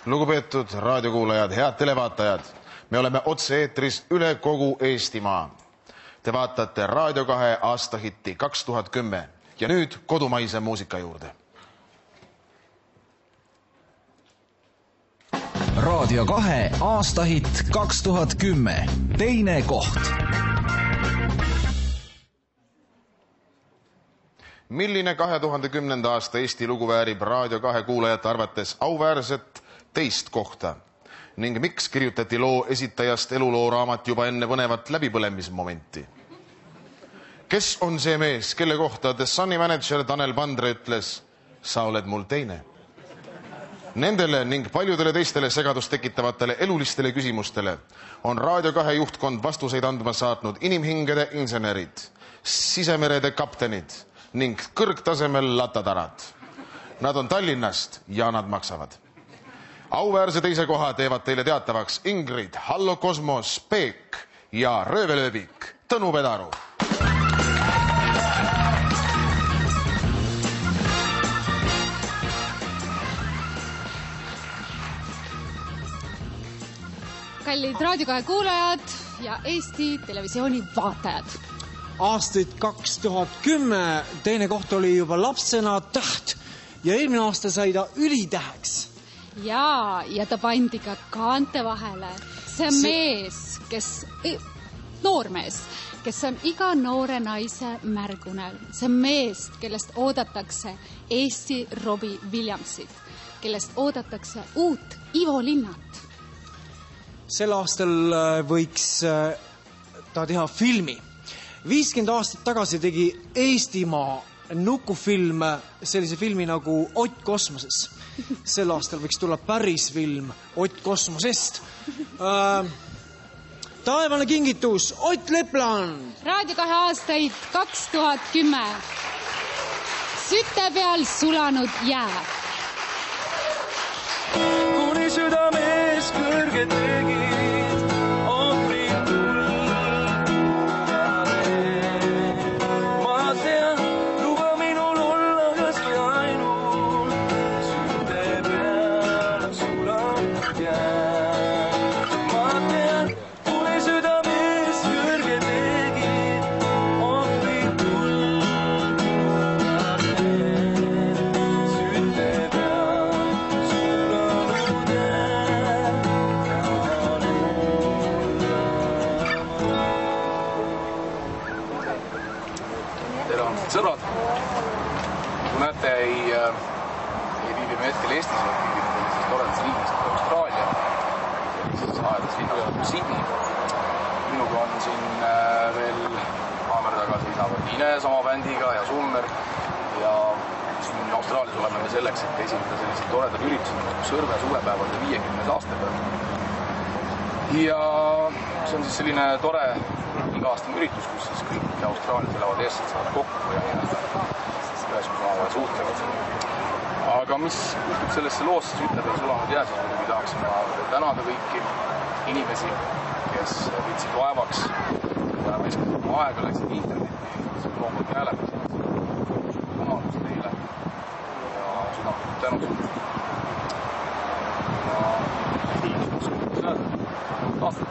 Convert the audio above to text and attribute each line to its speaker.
Speaker 1: Lugupeetud raadiokuulajad, head televaatajad, me oleme otse-eetris üle kogu Eestimaa. Te vaatate Raadio 2 aastahitti 2010 ja nüüd kodumaise muusika juurde.
Speaker 2: Raadio 2 aastahitt 2010, teine koht.
Speaker 1: Milline 2010. aasta Eesti lugu väärib Raadio 2 kuulajate arvates auväärset teist kohta ning miks kirjutati loo esitajast eluloo raamat juba enne põnevat läbipõlemismomenti? Kes on see mees, kelle kohta The Sunny manager Tanel Pandre ütles, sa oled mul teine? Nendele ning paljudele teistele segadust tekitavatele elulistele küsimustele on Raadio 2 juhtkond vastuseid andma saatnud inimhingede insenerid, sisemerede kaptenid ning kõrgtasemel latatarad. Nad on Tallinnast ja nad maksavad. Auväärse teise koha teevad teile teatavaks Ingrid, Hallo Kosmos, Peek ja Röövelööbik Tõnu Pedaru.
Speaker 3: Kallid Raadio 2 kuulajad ja Eesti Televisiooni vaatajad.
Speaker 4: Aastaid 2010, teine koht oli juba lapsena täht ja eelmine aasta sai ta ülitäheks.
Speaker 3: Ja ta pandi ka kaante vahele. See on mees, noormees, kes on iga noore naise märgunel. See on mees, kellest oodatakse Eesti Robbie Williamsit, kellest oodatakse uut Ivo Linnat.
Speaker 4: Sel aastal võiks ta teha filmi. 50 aastat tagasi tegi Eestimaa nukufilm sellise filmi nagu Ott kosmoses. Sel aastal võiks tulla päris film Ott kosmosest. Taevane kingitus, Ott Lepland.
Speaker 3: Raadio 2 aastaid 2010. Süte peal sulanud jää.
Speaker 5: Kuni südames kõrge tegid, ohvrid tuld. Ma tean, luba minul olla kas või ainult, süte peal sulanud jää. Ma tean, kuni südames kõrge tegid, ohvrid tuld. Süte peal sulanud
Speaker 6: sõbrad, kui näete, ei viibi me hetkel Eestis, vaid viibime sellises toredas riigis Austraalia, sellises aedas linnaga Sydney. Minuga on siin veel kaamera taga seisavad Tiine sama bändiga ja Summer ja siin Austraalias oleme me selleks, et esineda sellised toredad üritused nagu Sõrve suvepäevade 50. aastapäev. Ja see on siis selline tore iga-aastane üritus, kus siis kõik Austraalias elavad eestlased saavad kokku ja ühes kus omavahel suhtlevad. Aga mis juhtub sellesse loosse süte peal sulanud jää, siis muidugi tahaksime tänada kõiki inimesi, kes võtsid vaevaks, väiskasid aega, läksid internetti, loomult hääletusid, omadus teile ja südamlikult tänud. Ja nii, suhtes näed, aastat.